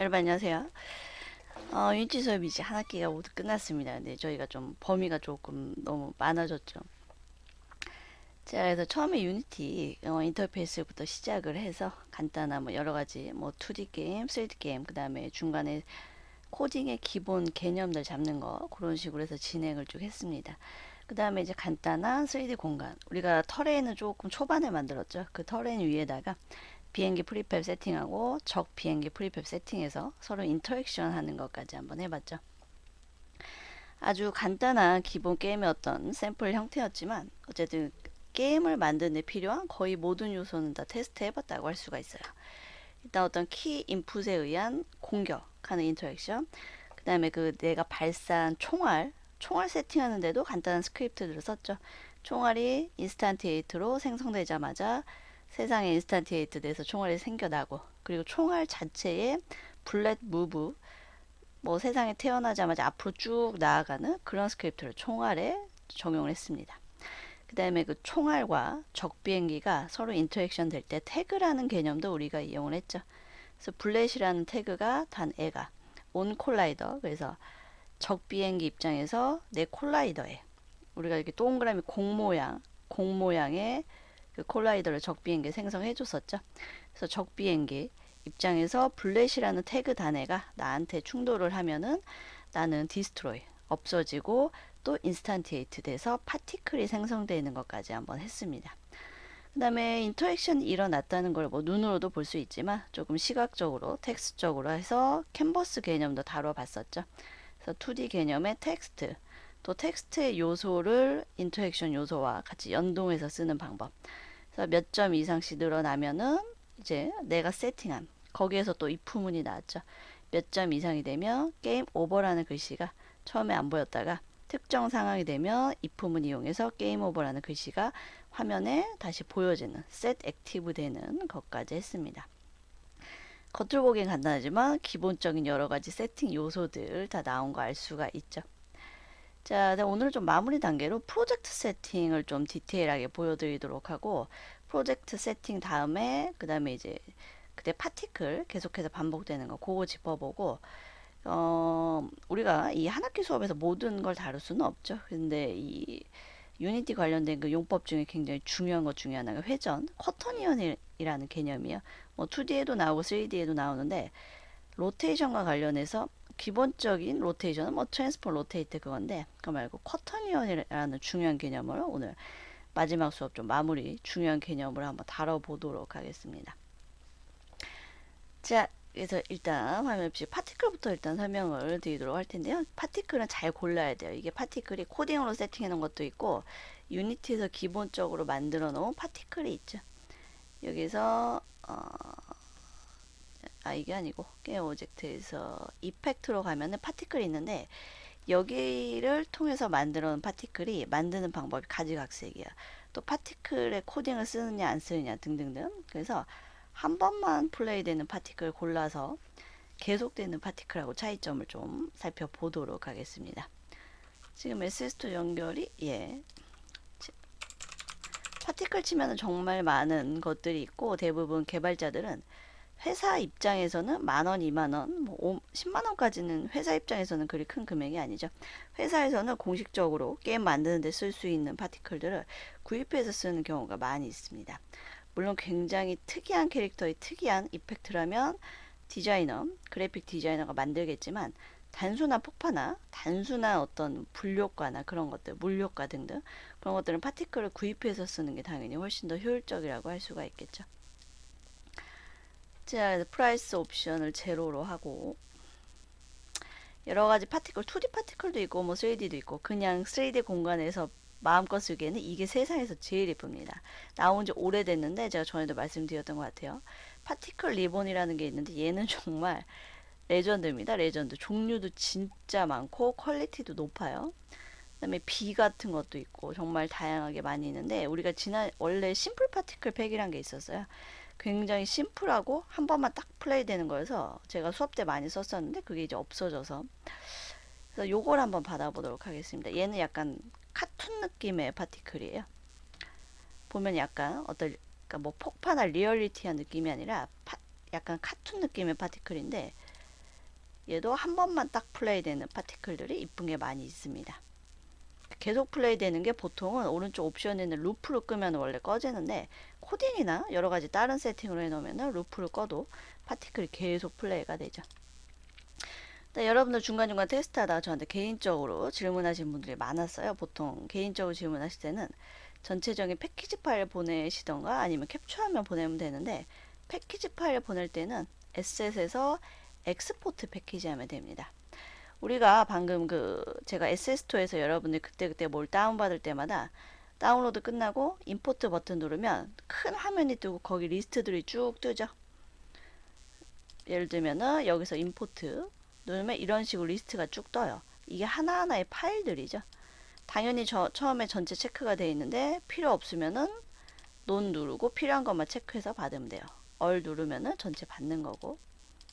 여러분 안녕하세요. 유니티 수업이 이제 한 학기가 모두 끝났습니다. 근데 저희가 좀 범위가 조금 너무 많아졌죠. 자, 그래서 처음에 유니티 인터페이스부터 시작을 해서 간단한 뭐 여러 가지 뭐 2D 게임, 3D 게임, 그 다음에 중간에 코딩의 기본 개념들 잡는 거 그런 식으로 해서 진행을 쭉 했습니다. 그 다음에 이제 간단한 3D 공간. 우리가 터레인은 조금 초반에 만들었죠. 그 터레인 위에다가 비행기 프리팹 세팅하고 적 비행기 프리팹 세팅해서 서로 인터랙션 하는 것까지 한번 해봤죠. 아주 간단한 기본 게임의 어떤 샘플 형태였지만 어쨌든 게임을 만드는 데 필요한 거의 모든 요소는 다 테스트 해봤다고 할 수가 있어요. 일단 어떤 키 인풋에 의한 공격하는 인터랙션, 그 다음에 그 내가 발사한 총알 세팅하는데도 간단한 스크립트들을 썼죠. 총알이 인스탄티에이트로 생성되자마자 세상에 인스탄티에이트 돼서 총알이 생겨나고, 그리고 총알 자체에 블렛 무브, 뭐 세상에 태어나자마자 앞으로 쭉 나아가는 그런 스크립트를 총알에 적용을 했습니다. 그 다음에 그 총알과 적 비행기가 서로 인터랙션 될 때 태그라는 개념도 우리가 이용을 했죠. 그래서 블렛이라는 태그가 단 애가 온 콜라이더, 그래서 적 비행기 입장에서 내 콜라이더에 우리가 이렇게 동그라미 공 모양의 그 콜라이더를 적 비행기에 생성해 줬었죠. 그래서 적 비행기 입장에서 블렛이라는 태그 단어가 나한테 충돌을 하면은 나는 디스트로이 없어지고 또 인스탄티에이트 돼서 파티클이 생성되는 것까지 한번 했습니다. 그 다음에 인터랙션이 일어났다는 걸 뭐 눈으로도 볼 수 있지만 조금 시각적으로 텍스트적으로 해서 캔버스 개념도 다뤄봤었죠. 그래서 2D 개념의 텍스트, 또 텍스트의 요소를 인터랙션 요소와 같이 연동해서 쓰는 방법. 그래서 몇 점 이상씩 늘어나면은 이제 내가 세팅한 거기에서 또 if문이 나왔죠. 몇 점 이상이 되면 게임 오버라는 글씨가 처음에 안 보였다가 특정 상황이 되면 if문 이용해서 게임 오버라는 글씨가 화면에 다시 보여지는 set 액티브 되는 것까지 했습니다. 겉으로 보기엔 간단하지만 기본적인 여러 가지 세팅 요소들 다 나온 거 알 수가 있죠. 자, 오늘 좀 마무리 단계로 프로젝트 세팅을 좀 디테일하게 보여드리도록 하고, 프로젝트 세팅 다음에 그 다음에 이제 그때 파티클 계속해서 반복되는 거 그거 짚어보고, 우리가 이 한 학기 수업에서 모든 걸 다룰 수는 없죠. 근데 이 유니티 관련된 그 용법 중에 굉장히 중요한 것 중에 하나가 회전, 쿼터니언이라는 개념이에요. 뭐 2D에도 나오고 3D에도 나오는데 로테이션과 관련해서 기본적인 로테이션은 뭐 트랜스포 로테이트 그건데, 그거 말고 쿼터니언이라는 중요한 개념을 오늘 마지막 수업 좀 마무리 중요한 개념을 한번 다뤄보도록 하겠습니다. 자, 그래서 일단 화면 없이 파티클부터 일단 설명을 드리도록 할 텐데요. 파티클은 잘 골라야 돼요. 이게 파티클이 코딩으로 세팅해 놓은 것도 있고 유니티에서 기본적으로 만들어 놓은 파티클이 있죠. 여기서 이게 아니고 게임 오젝트에서 이펙트로 가면은 파티클이 있는데 여기를 통해서 만들어 놓은 파티클이 만드는 방법이 가지각색이야. 또 파티클의 코딩을 쓰느냐 안 쓰느냐 등등등. 그래서 한 번만 플레이되는 파티클 골라서 계속되는 파티클하고 차이점을 좀 살펴보도록 하겠습니다. 지금 SS2 연결이 파티클 치면은 정말 많은 것들이 있고 대부분 개발자들은 회사 입장에서는 만원, 2만원, 뭐 10만원까지는 회사 입장에서는 그리 큰 금액이 아니죠. 회사에서는 공식적으로 게임 만드는 데 쓸 수 있는 파티클들을 구입해서 쓰는 경우가 많이 있습니다. 물론 굉장히 특이한 캐릭터의 특이한 이펙트라면 그래픽 디자이너가 만들겠지만 단순한 폭파나 단순한 어떤 불효과나 그런 것들, 물효과 등등 그런 것들은 파티클을 구입해서 쓰는 게 당연히 훨씬 더 효율적이라고 할 수가 있겠죠. 자, 프라이스 옵션을 제로로 하고 여러 가지 파티클, 2D 파티클도 있고 뭐 3D도 있고 그냥 3D 공간에서 마음껏 쓰기에는 이게 세상에서 제일 예쁩니다. 나온 지 오래됐는데 제가 전에도 말씀드렸던 것 같아요. 파티클 리본이라는 게 있는데 얘는 정말 레전드입니다. 레전드. 종류도 진짜 많고 퀄리티도 높아요. 그다음에 비 같은 것도 있고 정말 다양하게 많이 있는데 우리가 원래 심플 파티클 팩이란 게 있었어요. 굉장히 심플하고 한 번만 딱 플레이 되는 거여서 제가 수업 때 많이 썼었는데 그게 이제 없어져서 그래서 요걸 한번 받아보도록 하겠습니다. 얘는 약간 카툰 느낌의 파티클이에요. 보면 약간 그러니까 뭐 폭파나 리얼리티한 느낌이 아니라 약간 카툰 느낌의 파티클인데 얘도 한 번만 딱 플레이 되는 파티클들이 이쁜 게 많이 있습니다. 계속 플레이 되는 게 보통은 오른쪽 옵션에 있는 루프를 끄면 원래 꺼지는데, 코딩이나 여러 가지 다른 세팅으로 해놓으면 루프를 꺼도 파티클이 계속 플레이가 되죠. 네, 여러분들 중간중간 테스트하다가 저한테 개인적으로 질문하신 분들이 많았어요. 보통 개인적으로 질문하실 때는 전체적인 패키지 파일 보내시던가 아니면 캡처하면 보내면 되는데, 패키지 파일 보낼 때는 에셋에서 엑스포트 패키지 하면 됩니다. 우리가 방금 제가 SS토어에서 여러분들 그때그때 뭘 다운받을 때마다 다운로드 끝나고 임포트 버튼 누르면 큰 화면이 뜨고 거기 리스트들이 쭉 뜨죠. 예를 들면은 여기서 임포트 누르면 이런 식으로 리스트가 쭉 떠요. 이게 하나하나의 파일들이죠. 당연히 처음에 전체 체크가 되어 있는데 필요 없으면은 논 누르고 필요한 것만 체크해서 받으면 돼요. 얼 누르면은 전체 받는 거고.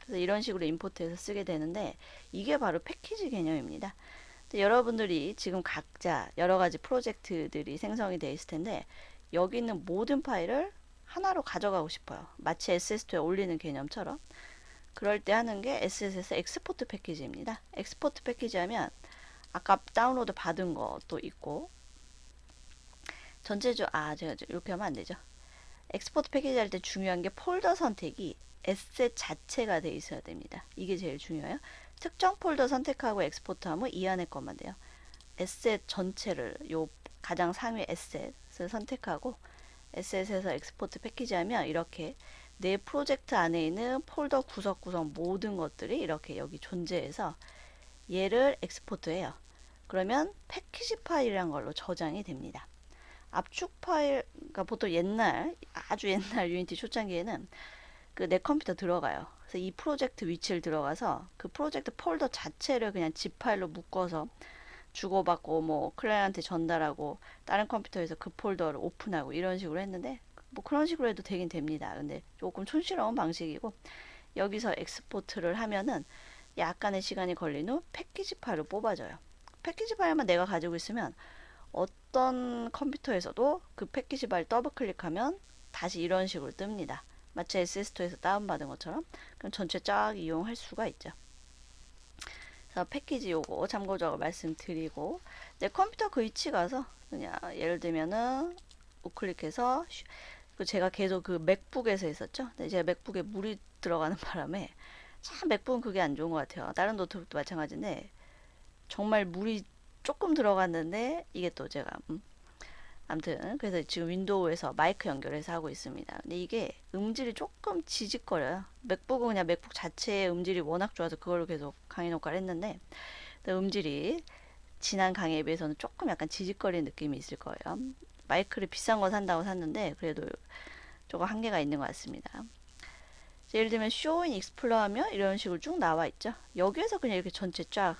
그래서 이런 식으로 임포트해서 쓰게 되는데, 이게 바로 패키지 개념입니다. 여러분들이 지금 각자 여러 가지 프로젝트들이 생성이 되어 있을 텐데, 여기 있는 모든 파일을 하나로 가져가고 싶어요. 마치 SS토에 올리는 개념처럼. 그럴 때 하는 게 SS에서 엑스포트 패키지입니다. 엑스포트 패키지 하면 아까 다운로드 받은 것도 있고, 제가 이렇게 하면 안 되죠. 엑스포트 패키지 할 때 중요한 게 폴더 선택이 에셋 자체가 돼 있어야 됩니다. 이게 제일 중요해요. 특정 폴더 선택하고 엑스포트 하면 이 안에 것만 돼요. 에셋 전체를, 요 가장 상위 에셋을 선택하고 에셋에서 엑스포트 패키지 하면 이렇게 내 프로젝트 안에 있는 폴더 구석구석 모든 것들이 이렇게 여기 존재해서 얘를 엑스포트 해요. 그러면 패키지 파일이란 걸로 저장이 됩니다. 압축 파일, 그러니까 보통 아주 옛날 유니티 초창기에는 내 컴퓨터 들어가요. 그래서 이 프로젝트 위치를 들어가서 그 프로젝트 폴더 자체를 그냥 zip 파일로 묶어서 주고받고 뭐 클라이언트한테 전달하고 다른 컴퓨터에서 그 폴더를 오픈하고 이런 식으로 했는데, 뭐 그런 식으로 해도 되긴 됩니다. 근데 조금 촌스러운 방식이고, 여기서 엑스포트를 하면은 약간의 시간이 걸린 후 패키지 파일을 뽑아줘요. 패키지 파일만 내가 가지고 있으면 어떤 컴퓨터에서도 그 패키지 파일 더블 클릭하면 다시 이런 식으로 뜹니다. 마치 SS토에서 다운받은 것처럼. 그럼 전체 쫙 이용할 수가 있죠. 그래서 패키지 요거 참고적으로 말씀드리고, 내 컴퓨터 그 위치 가서 그냥 예를 들면은 우클릭해서 제가 계속 그 맥북에서 했었죠. 근데 제가 맥북에 물이 들어가는 바람에 참 맥북은 그게 안 좋은 것 같아요. 다른 노트북도 마찬가지인데 정말 물이 조금 들어갔는데 이게 또 제가 아무튼 그래서 지금 윈도우에서 마이크 연결해서 하고 있습니다. 근데 이게 음질이 조금 지직거려요. 맥북은 그냥 맥북 자체의 음질이 워낙 좋아서 그걸로 계속 강의 녹화를 했는데, 음질이 지난 강의에 비해서는 조금 약간 지직거리는 느낌이 있을 거예요. 마이크를 비싼 거 산다고 샀는데 그래도 조금 한계가 있는 것 같습니다. 예를 들면 Show in Explorer 하면 이런 식으로 쭉 나와 있죠. 여기에서 그냥 이렇게 전체 쫙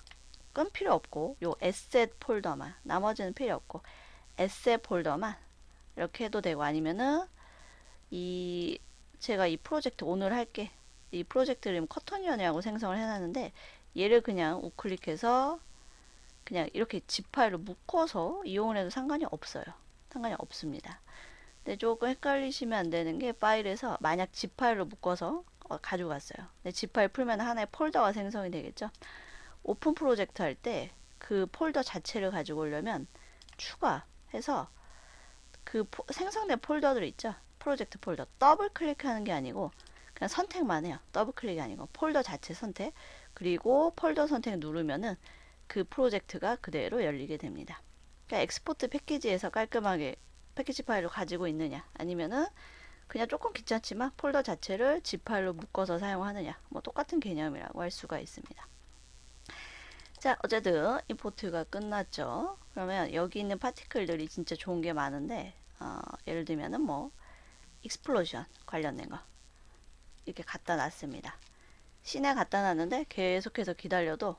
끈 필요 없고, 요 에셋 폴더만, 나머지는 필요 없고 에셋 폴더만 이렇게 해도 되고, 아니면은 제가 이 프로젝트 오늘 할게, 이 프로젝트 이름 커튼위원회하고 생성을 해놨는데 얘를 그냥 우클릭해서 그냥 이렇게 zip 파일로 묶어서 이용을 해도 상관이 없어요. 상관이 없습니다. 근데 조금 헷갈리시면 안 되는 게, 파일에서 만약 zip 파일로 묶어서 가져갔어요. 근데 zip 파일 풀면 하나의 폴더가 생성이 되겠죠. 오픈 프로젝트 할 때 그 폴더 자체를 가지고 오려면 추가해서 생성된 폴더들 있죠. 프로젝트 폴더 더블 클릭하는 게 아니고 그냥 선택만 해요. 더블 클릭이 아니고 폴더 자체 선택, 그리고 폴더 선택 누르면은 그 프로젝트가 그대로 열리게 됩니다. 그러니까 엑스포트 패키지에서 깔끔하게 패키지 파일로 가지고 있느냐, 아니면은 그냥 조금 귀찮지만 폴더 자체를 zip 파일로 묶어서 사용하느냐, 뭐 똑같은 개념이라고 할 수가 있습니다. 자, 어쨌든 임포트가 끝났죠. 그러면 여기 있는 파티클들이 진짜 좋은 게 많은데, 예를 들면은 뭐 익스플로전 관련된 거 이렇게 갖다 놨습니다. 씬에 갖다 놨는데 계속해서 기다려도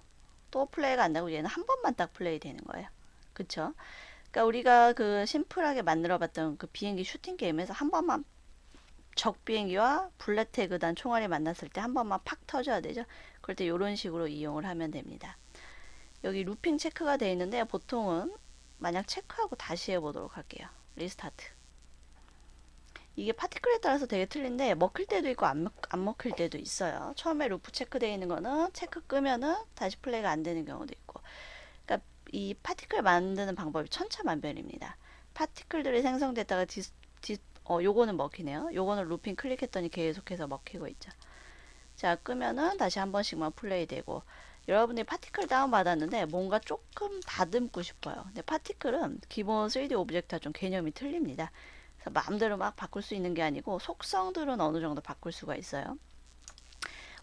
또 플레이가 안 되고, 얘는 한 번만 딱 플레이 되는 거예요. 그쵸? 그러니까 우리가 그 심플하게 만들어 봤던 그 비행기 슈팅 게임에서 한 번만 적 비행기와 블랙 태그 단 총알이 만났을 때 한 번만 팍 터져야 되죠. 그럴 때 이런 식으로 이용을 하면 됩니다. 여기 루핑 체크가 되어 있는데, 보통은 만약 체크하고 다시 해보도록 할게요. 리스타트. 이게 파티클에 따라서 되게 틀린데 먹힐 때도 있고 안 먹힐 때도 있어요. 처음에 루프 체크되어 있는 거는 체크 끄면은 다시 플레이가 안 되는 경우도 있고. 그러니까 이 파티클 만드는 방법이 천차만별입니다. 파티클들이 생성됐다가 요거는 먹히네요. 요거는 루핑 클릭했더니 계속해서 먹히고 있죠. 자, 끄면은 다시 한 번씩만 플레이 되고. 여러분들이 파티클 다운받았는데 뭔가 조금 다듬고 싶어요. 근데 파티클은 기본 3D 오브젝트와 좀 개념이 틀립니다. 그래서 마음대로 막 바꿀 수 있는 게 아니고 속성들은 어느 정도 바꿀 수가 있어요.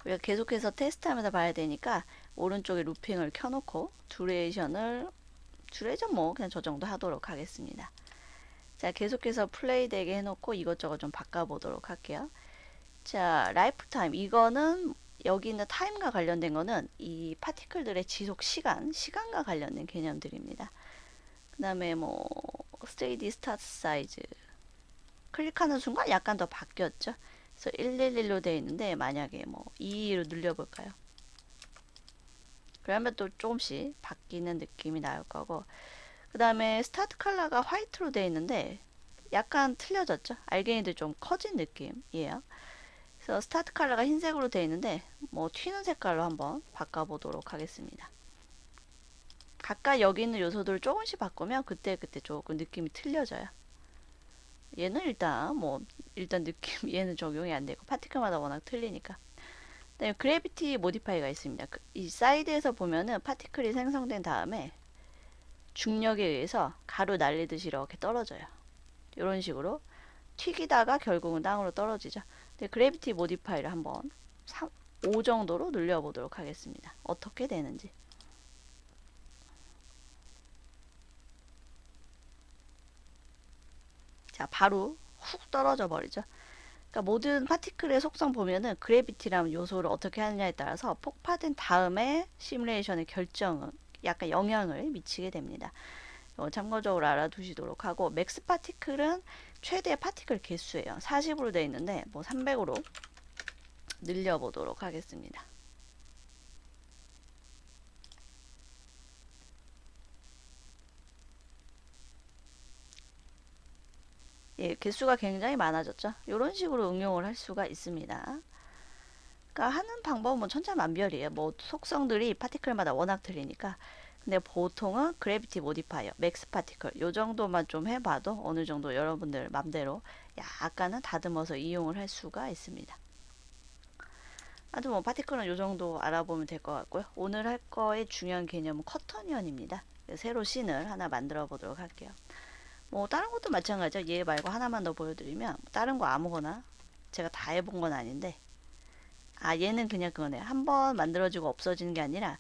우리가 계속해서 테스트하면서 봐야 되니까 오른쪽에 루핑을 켜놓고 듀레이션 뭐 그냥 저 정도 하도록 하겠습니다. 자, 계속해서 플레이 되게 해놓고 이것저것 좀 바꿔보도록 할게요. 자, 라이프 타임. 이거는 여기 있는 타임과 관련된 거는 이 파티클들의 지속 시간과 관련된 개념들입니다. 그 다음에 뭐 3D 스타트 사이즈 클릭하는 순간 약간 더 바뀌었죠. 그래서 111로 되어 있는데 만약에 뭐 22로 늘려볼까요? 그러면 또 조금씩 바뀌는 느낌이 나올 거고, 그 다음에 스타트 컬러가 화이트로 되어 있는데 약간 틀려졌죠. 알갱이도 좀 커진 느낌이에요. 그래서 스타트 컬러가 흰색으로 되어 있는데 뭐 튀는 색깔로 한번 바꿔보도록 하겠습니다. 각각 여기 있는 요소들을 조금씩 바꾸면 그때그때 조금 느낌이 틀려져요. 얘는 일단 느낌 얘는 적용이 안 되고 파티클마다 워낙 틀리니까. 네, 그래비티 모디파이가 있습니다. 이 사이드에서 보면은 파티클이 생성된 다음에 중력에 의해서 가루 날리듯이 이렇게 떨어져요. 이런 식으로 튀기다가 결국은 땅으로 떨어지죠. 근데 그래비티 모디파이를 한번 5 정도로 늘려보도록 하겠습니다. 어떻게 되는지. 자, 바로 훅 떨어져 버리죠. 그러니까 모든 파티클의 속성 보면은 그래비티라는 요소를 어떻게 하느냐에 따라서 폭파된 다음에 시뮬레이션의 결정은 약간 영향을 미치게 됩니다. 참고적으로 알아두시도록 하고, 맥스 파티클은 최대 파티클 개수예요. 40으로 되어 있는데 뭐 300으로 늘려보도록 하겠습니다. 예, 개수가 굉장히 많아졌죠. 이런 식으로 응용을 할 수가 있습니다. 그러니까 하는 방법은 뭐 천차만별이에요. 뭐 속성들이 파티클마다 워낙 틀리니까. 근데 보통은 그래비티 모디파이어, 맥스 파티클 요 정도만 좀 해봐도 어느 정도 여러분들 맘대로 약간은 다듬어서 이용을 할 수가 있습니다. 아무튼 뭐 파티클은 요 정도 알아보면 될 것 같고요. 오늘 할 거의 중요한 개념은 커터니언입니다. 새로 씬을 하나 만들어 보도록 할게요. 뭐 다른 것도 마찬가지죠. 얘 말고 하나만 더 보여드리면 다른 거 아무거나 제가 다 해본 건 아닌데, 얘는 그냥 그거네요. 한번 만들어지고 없어지는 게 아니라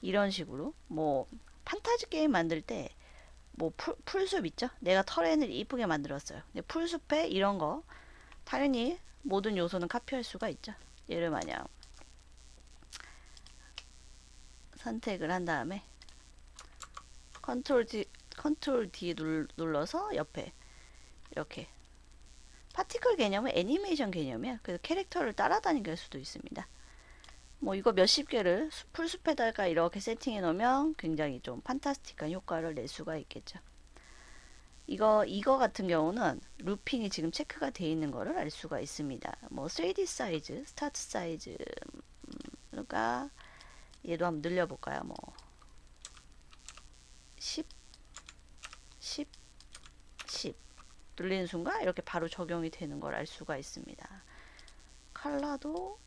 이런 식으로 뭐 판타지 게임 만들 때 뭐 풀숲 있죠? 내가 터렌을 이쁘게 만들었어요. 근데 풀숲에 이런 거 당연히 모든 요소는 카피할 수가 있죠. 얘를 만약 선택을 한 다음에 컨트롤 D 눌러서 옆에 이렇게 파티클 개념은 애니메이션 개념이야. 그래서 캐릭터를 따라다닐 수도 있습니다. 뭐 이거 몇십 개를 풀숲에다가 이렇게 세팅해 놓으면 굉장히 좀 판타스틱한 효과를 낼 수가 있겠죠. 이거 같은 경우는 루핑이 지금 체크가 되어 있는 거를 알 수가 있습니다. 뭐 3D 사이즈, 스타트 사이즈, 그러니까 얘도 한번 늘려볼까요? 뭐 10, 10, 10 눌리는 순간 이렇게 바로 적용이 되는 걸 알 수가 있습니다. 칼라도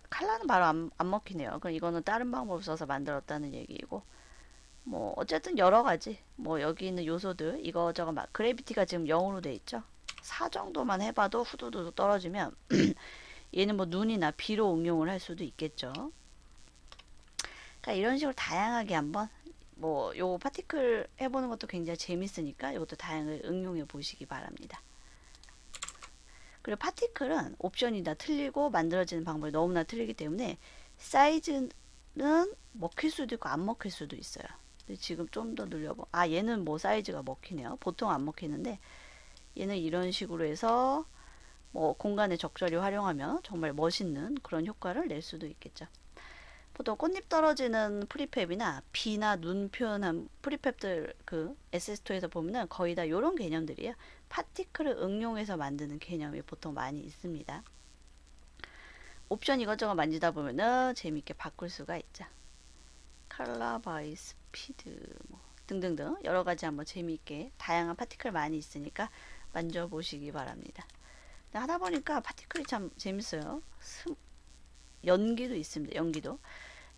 칼라는 바로 안 먹히네요. 그럼 이거는 다른 방법을 써서 만들었다는 얘기이고, 뭐 어쨌든 여러 가지 뭐 여기 있는 요소들 이거저거 막 그래비티가 지금 0으로 돼 있죠. 4 정도만 해봐도 후두두 떨어지면 얘는 뭐 눈이나 비로 응용을 할 수도 있겠죠. 그러니까 이런 식으로 다양하게 한번 뭐 요 파티클 해보는 것도 굉장히 재밌으니까 이것도 다양하게 응용해 보시기 바랍니다. 그리고 파티클은 옵션이 다 틀리고 만들어지는 방법이 너무나 틀리기 때문에 사이즈는 먹힐 수도 있고 안 먹힐 수도 있어요. 근데 지금 좀 더 늘려보. 얘는 뭐 사이즈가 먹히네요. 보통 안 먹히는데 얘는 이런 식으로 해서 뭐 공간에 적절히 활용하면 정말 멋있는 그런 효과를 낼 수도 있겠죠. 보통 꽃잎 떨어지는 프리팹이나 비나 눈 표현한 프리팹들 그 SS2에서 보면은 거의 다 이런 개념들이에요. 파티클을 응용해서 만드는 개념이 보통 많이 있습니다. 옵션 이것저것 만지다 보면은 재밌게 바꿀 수가 있죠. 컬러 바이 스피드 뭐 등등등 여러 가지 한번 재미있게 다양한 파티클 많이 있으니까 만져보시기 바랍니다. 하다 보니까 파티클이 참 재밌어요. 연기도 있습니다.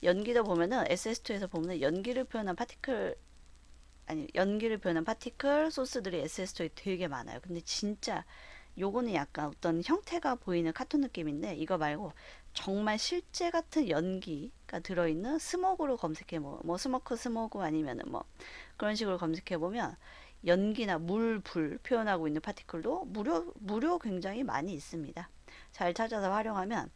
연기도 보면은 SS2에서 보면은 연기를 표현한 파티클 소스들이 SS2에 되게 많아요. 근데 진짜 요거는 약간 어떤 형태가 보이는 카툰 느낌인데 이거 말고 정말 실제 같은 연기가 들어있는 스모그로 검색해 뭐 스모크 아니면은 뭐 그런 식으로 검색해 보면 연기나 물, 불 표현하고 있는 파티클도 무료 굉장히 많이 있습니다. 잘 찾아서 활용하면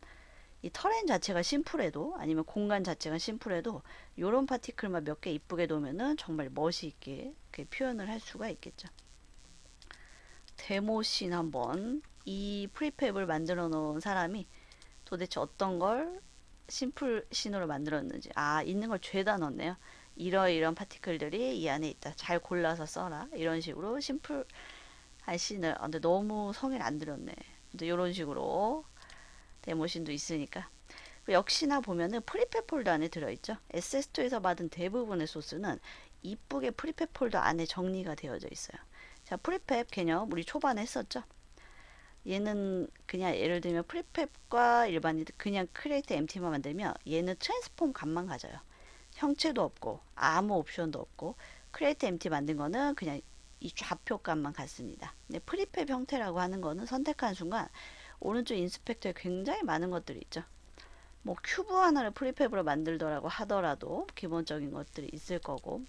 이 터렌 자체가 심플해도 아니면 공간 자체가 심플해도 요런 파티클만 몇 개 이쁘게 놓으면은 정말 멋있게 표현을 할 수가 있겠죠. 데모씬 한번 이 프리팹을 만들어 놓은 사람이 도대체 어떤 걸 심플 씬으로 만들었는지 있는 걸 죄다 넣었네요. 이런 파티클들이 이 안에 있다. 잘 골라서 써라. 이런 식으로 심플한 씬을 근데 너무 성의를 안 들였네. 근데 이런 식으로 데모씬도 있으니까 역시나 보면은 프리팹 폴더 안에 들어있죠. SS2에서 받은 대부분의 소스는 이쁘게 프리팹 폴더 안에 정리가 되어져 있어요. 자, 프리팹 개념 우리 초반에 했었죠. 얘는 그냥 예를 들면 프리팹과 일반인들 그냥 크리에이트 MT만 만들면 얘는 트랜스폼 값만 가져요. 형체도 없고 아무 옵션도 없고 크리에이트 MT 만든 거는 그냥 이 좌표 값만 같습니다. 근데 프리팹 형태라고 하는 거는 선택하는 순간 오른쪽 인스펙터에 굉장히 많은 것들이 있죠. 뭐 큐브 하나를 프리팹으로 만들더라고 하더라도 기본적인 것들이 있을 거고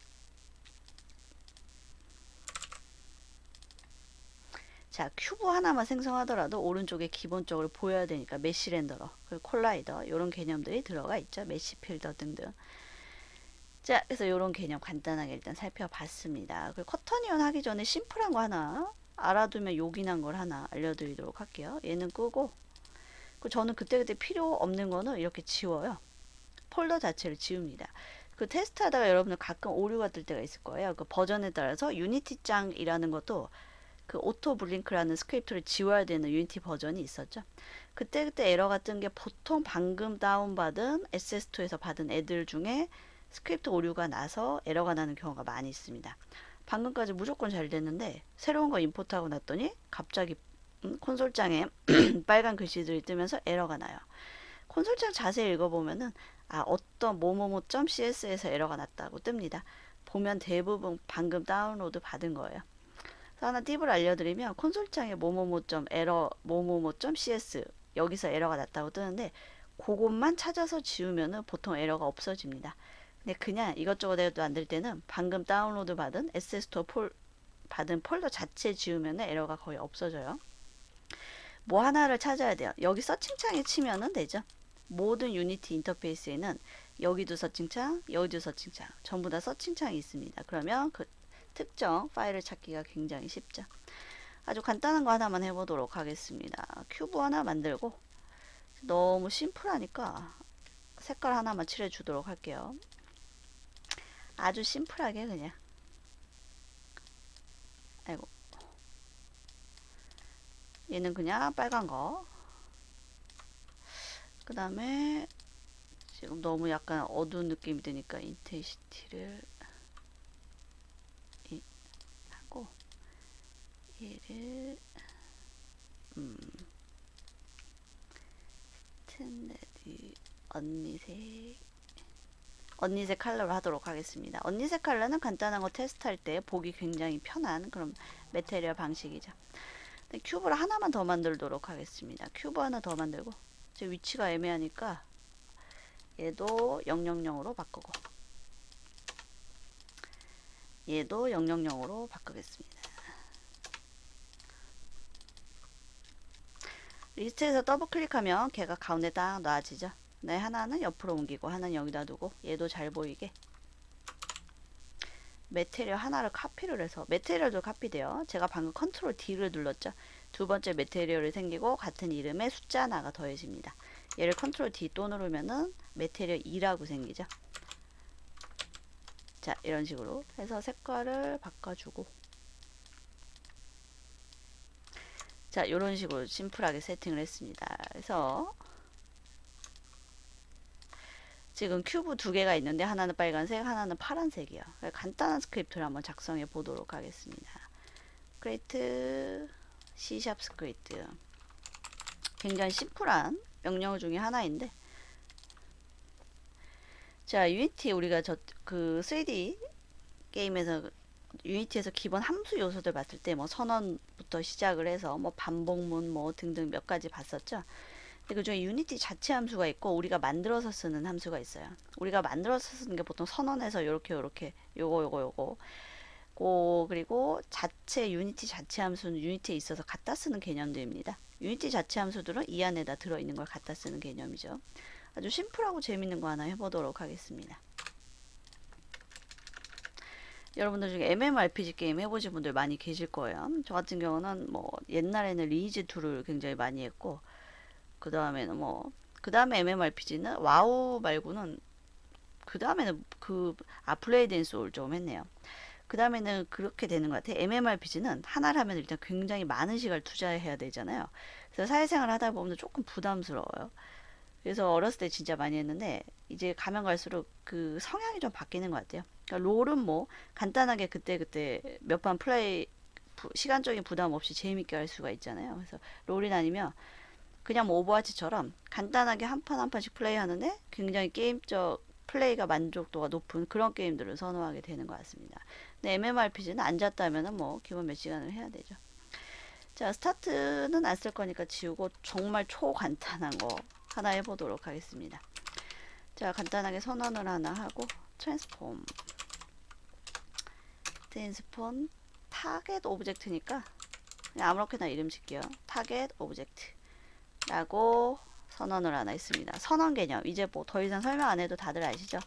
자 큐브 하나만 생성하더라도 오른쪽에 기본적으로 보여야 되니까 메시 렌더러 그리고 콜라이더 이런 개념들이 들어가 있죠. 메시 필더 등등. 자 그래서 이런 개념 간단하게 일단 살펴봤습니다. 그리고 커터니언 하기 전에 심플한 거 하나 알아두면 요긴한 걸 하나 알려드리도록 할게요. 얘는 끄고 저는 그때그때 필요 없는 거는 이렇게 지워요. 폴더 자체를 지웁니다. 그 테스트하다가 여러분들 가끔 오류가 뜰 때가 있을 거예요. 그 버전에 따라서 유니티짱이라는 것도 그 오토 블링크라는 스크립트를 지워야 되는 유니티 버전이 있었죠. 그때그때 에러가 뜬 게 보통 방금 다운받은 SS2에서 받은 애들 중에 스크립트 오류가 나서 에러가 나는 경우가 많이 있습니다. 방금까지 무조건 잘 됐는데 새로운 거 임포트하고 났더니 갑자기 콘솔장에 빨간 글씨들이 뜨면서 에러가 나요. 콘솔장 자세히 읽어보면은 어떤 뭐뭐뭐.cs에서 에러가 났다고 뜹니다. 보면 대부분 방금 다운로드 받은 거예요. 하나 팁을 알려드리면 콘솔장에 뭐뭐뭐.에러 뭐뭐뭐.cs 여기서 에러가 났다고 뜨는데 그것만 찾아서 지우면은 보통 에러가 없어집니다. 근데 그냥 이것저것 해도 안 될 때는 방금 다운로드 받은 SS2 받은 폴더 자체 지우면은 에러가 거의 없어져요. 뭐 하나를 찾아야 돼요. 여기 서칭창에 치면은 되죠. 모든 유니티 인터페이스에는 여기도 서칭창, 여기도 서칭창, 전부 다 서칭창이 있습니다. 그러면 그 특정 파일을 찾기가 굉장히 쉽죠. 아주 간단한 거 하나만 해보도록 하겠습니다. 큐브 하나 만들고 너무 심플하니까 색깔 하나만 칠해주도록 할게요. 아주 심플하게 그냥 아이고 얘는 그냥 빨간 거 그 다음에 지금 너무 약간 어두운 느낌이 드니까 인텐시티를 하고 얘를 스탠다드 언니색 컬러로 하도록 하겠습니다. 언니색 컬러는 간단한 거 테스트할 때 보기 굉장히 편한 그런 매테리얼 방식이죠. 큐브를 하나만 더 만들도록 하겠습니다. 큐브 하나 더 만들고 제 위치가 애매하니까 얘도 000으로 바꾸고 얘도 000으로 바꾸겠습니다. 리스트에서 더블 클릭하면 걔가 가운데 딱 놔지죠. 네, 하나는 옆으로 옮기고 하나는 여기다 두고 얘도 잘 보이게 매테리얼 하나를 카피를 해서 매테리얼도 카피돼요. 제가 방금 컨트롤 D를 눌렀죠. 두 번째 매테리얼이 생기고 같은 이름의 숫자 하나가 더해집니다. 얘를 컨트롤 D 또 누르면은 메테리얼 2라고 생기죠. 자, 이런 식으로 해서 색깔을 바꿔주고, 자, 이런 식으로 심플하게 세팅을 했습니다. 그래서 지금 큐브 두 개가 있는데 하나는 빨간색, 하나는 파란색이요. 간단한 스크립트를 한번 작성해 보도록 하겠습니다. create C# 스크립트. 굉장히 심플한 명령 중에 하나인데, 자, 유니티 우리가 그 3D 게임에서 유니티에서 기본 함수 요소들 봤을 때 뭐 선언부터 시작을 해서 뭐 반복문 뭐 등등 몇 가지 봤었죠. 근데 그중에 유니티 자체 함수가 있고 우리가 만들어서 쓰는 함수가 있어요. 우리가 만들어서 쓰는 게 보통 선언에서 요렇게 요거 그리고 자체 유니티 자체 함수는 유니티에 있어서 갖다 쓰는 개념들입니다. 유니티 자체 함수들은 이 안에다 들어있는 걸 갖다 쓰는 개념이죠. 아주 심플하고 재밌는 거 하나 해보도록 하겠습니다. 여러분들 중에 MMORPG 게임 해보신 분들 많이 계실 거예요. 저 같은 경우는 뭐 옛날에는 리니지 2를 굉장히 많이 했고, 그 다음에는 그 다음에 MMORPG는 와우 말고는, 그 다음에는 블레이드 앤 소울 좀 했네요. 그 다음에는 그렇게 되는 것 같아요. MMORPG는 하나를 하면 일단 굉장히 많은 시간을 투자해야 되잖아요. 그래서 사회생활 하다 보면 조금 부담스러워요. 그래서 어렸을 때 진짜 많이 했는데 이제 가면 갈수록 그 성향이 좀 바뀌는 것 같아요. 그러니까 롤은 뭐 간단하게 그때그때 몇 판 플레이 시간적인 부담 없이 재밌게 할 수가 있잖아요. 그래서 롤이 아니면 그냥 뭐 오버워치처럼 간단하게 한 판 한 판씩 플레이하는데 굉장히 게임적 플레이가 만족도가 높은 그런 게임들을 선호하게 되는 것 같습니다. 근데 MMORPG는 앉았다면은 뭐 기본 몇 시간을 해야 되죠. 자, 스타트는 안 쓸 거니까 지우고 정말 초간단한 거 하나 해보도록 하겠습니다. 자, 간단하게 선언을 하나 하고 트랜스폼 타겟 오브젝트니까 그냥 아무렇게나 이름 짓게요. 타겟 오브젝트 라고 선언을 하나 했습니다. 선언 개념, 이제 뭐 더 이상 설명 안 해도 다들 아시죠?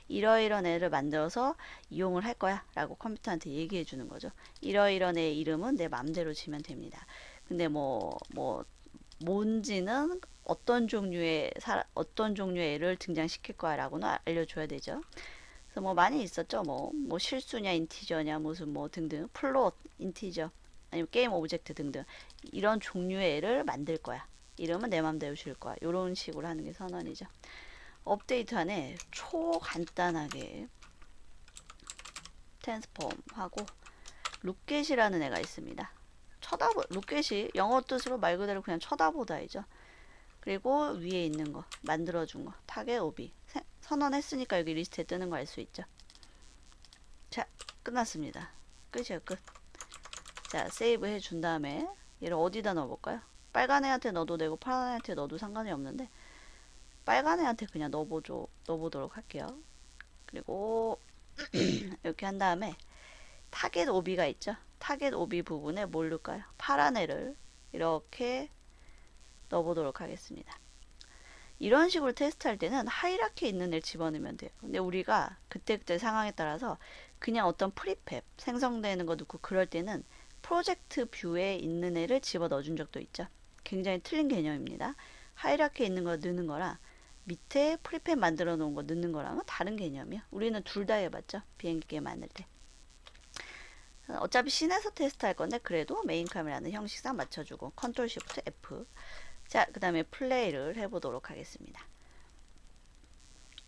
이러이런 애를 만들어서 이용을 할 거야 라고 컴퓨터한테 얘기해 주는 거죠. 이러이런 애의 이름은 내 맘대로 지면 됩니다. 근데 뭔지는 어떤 종류의 애를 등장시킬 거야 라고는 알려줘야 되죠. 그래서 뭐 많이 있었죠. 뭐 실수냐 인티저냐 무슨 뭐 등등, 플롯 인티저 아니면 게임 오브젝트 등등 이런 종류의 애를 만들 거야. 이름은 내 맘대로 줄 거야. 이런 식으로 하는 게 선언이죠. 업데이트 안에 초간단하게 트랜스폼 하고 룩겟이라는 애가 있습니다. 룩겟이 영어 뜻으로 말 그대로 그냥 쳐다보다이죠. 그리고 위에 있는 거 만들어준 거 타겟 오비 선언했으니까 여기 리스트에 뜨는 거 알 수 있죠. 자, 끝났습니다. 끝이에요. 끝. 자, 세이브 해준 다음에 얘를 어디다 넣어볼까요? 빨간 애한테 넣어도 되고 파란 애한테 넣어도 상관이 없는데 빨간 애한테 그냥 넣어보도록 할게요. 그리고 이렇게 한 다음에 타겟 오비가 있죠. 타겟 오비 부분에 뭘 넣을까요? 파란 애를 이렇게 넣어보도록 하겠습니다. 이런 식으로 테스트할 때는 하이라키에 있는 애를 집어넣으면 돼요. 근데 우리가 그때그때 상황에 따라서 그냥 어떤 프리팹 생성되는 거 넣고 그럴 때는 프로젝트 뷰에 있는 애를 집어넣어 준 적도 있죠. 굉장히 틀린 개념입니다. 하이라키에 있는 거 넣는 거랑 밑에 프리팹 만들어 놓은 거 넣는 거랑은 다른 개념이야. 우리는 둘 다 해봤죠. 비행기 게임 만들 때. 어차피 씬에서 테스트 할 건데 그래도 메인 카메라는 형식상 맞춰주고 컨트롤 시프트 F. 자, 그 다음에 플레이를 해보도록 하겠습니다.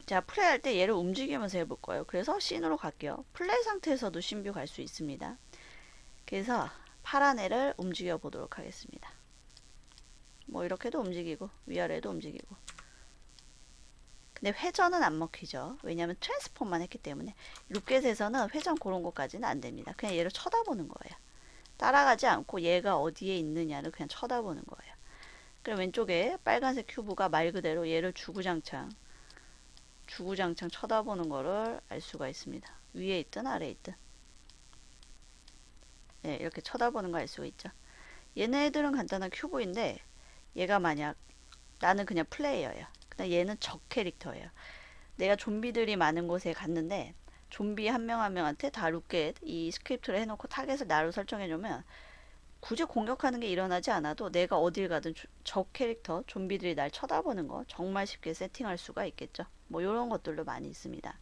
자, 플레이 할 때 얘를 움직이면서 해볼 거예요. 그래서 씬으로 갈게요. 플레이 상태에서도 씬뷰 갈 수 있습니다. 그래서 파란 애를 움직여 보도록 하겠습니다. 뭐 이렇게도 움직이고 위아래도 움직이고. 근데 회전은 안 먹히죠. 왜냐하면 트랜스폼만 했기 때문에. 룩겟에서는 회전 그런 것까지는 안 됩니다. 그냥 얘를 쳐다보는 거예요. 따라가지 않고 얘가 어디에 있느냐를 그냥 쳐다보는 거예요. 그럼 왼쪽에 빨간색 큐브가 말 그대로 얘를 주구장창 쳐다보는 거를 알 수가 있습니다. 위에 있든 아래에 있든. 네, 이렇게 쳐다보는 거 알 수가 있죠. 얘네들은 간단한 큐브인데 얘가 만약 나는 그냥 플레이어예요. 근데 얘는 적 캐릭터예요. 내가 좀비들이 많은 곳에 갔는데 좀비 한 명 한 명한테 다 룩겟 이 스크립트를 해놓고 타겟을 나로 설정해주면 굳이 공격하는 게 일어나지 않아도 내가 어딜 가든 적 캐릭터, 좀비들이 날 쳐다보는 거 정말 쉽게 세팅할 수가 있겠죠. 뭐 이런 것들도 많이 있습니다.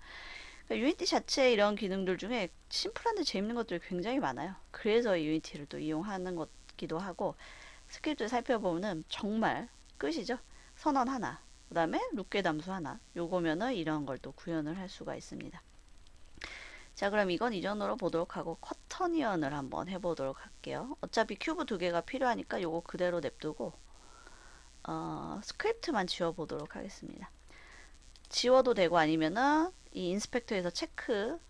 그러니까 유니티 자체의 이런 기능들 중에 심플한데 재밌는 것들이 굉장히 많아요. 그래서 이 유니티를 또 이용하는 것기도 하고 스크립트 살펴보면은 정말 끝이죠. 선언 하나, 그 다음에 룩괴 담수 하나, 요거면은 이런 걸 또 구현을 할 수가 있습니다. 자, 그럼 이건 이전으로 보도록 하고 커터니언을 한번 해보도록 할게요. 어차피 큐브 두 개가 필요하니까 요거 그대로 냅두고 스크립트만 지워보도록 하겠습니다. 지워도 되고 아니면은 이 인스펙터에서 체크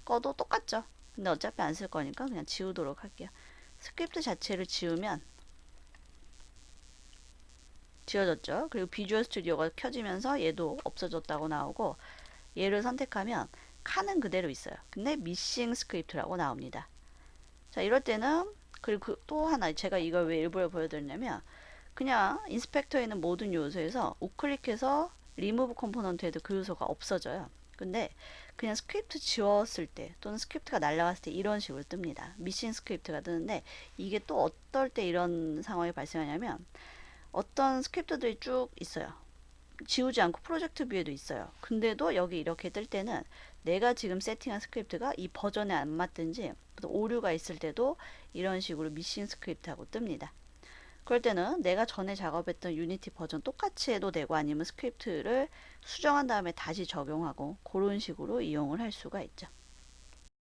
꺼도 똑같죠. 근데 어차피 안 쓸 거니까 그냥 지우도록 할게요. 스크립트 자체를 지우면 지워졌죠. 그리고 비주얼 스튜디오가 켜지면서 얘도 없어졌다고 나오고 얘를 선택하면 칸은 그대로 있어요. 근데 미싱 스크립트라고 나옵니다. 자, 이럴 때는 그리고 또 하나 제가 이걸 왜 일부러 보여드렸냐면 그냥 인스펙터에 있는 모든 요소에서 우클릭해서 리무브 컴포넌트 해도 그 요소가 없어져요. 근데 그냥 스크립트 지웠을 때 또는 스크립트가 날라갔을 때 이런 식으로 뜹니다. 미싱 스크립트가 뜨는데 이게 또 어떨 때 이런 상황이 발생하냐면 어떤 스크립트들이 쭉 있어요. 지우지 않고 프로젝트 뷰에도 있어요. 근데도 여기 이렇게 뜰 때는 내가 지금 세팅한 스크립트가 이 버전에 안 맞든지 오류가 있을 때도 이런 식으로 미싱 스크립트하고 뜹니다. 그럴 때는 내가 전에 작업했던 유니티 버전 똑같이 해도 되고 아니면 스크립트를 수정한 다음에 다시 적용하고 그런 식으로 이용을 할 수가 있죠.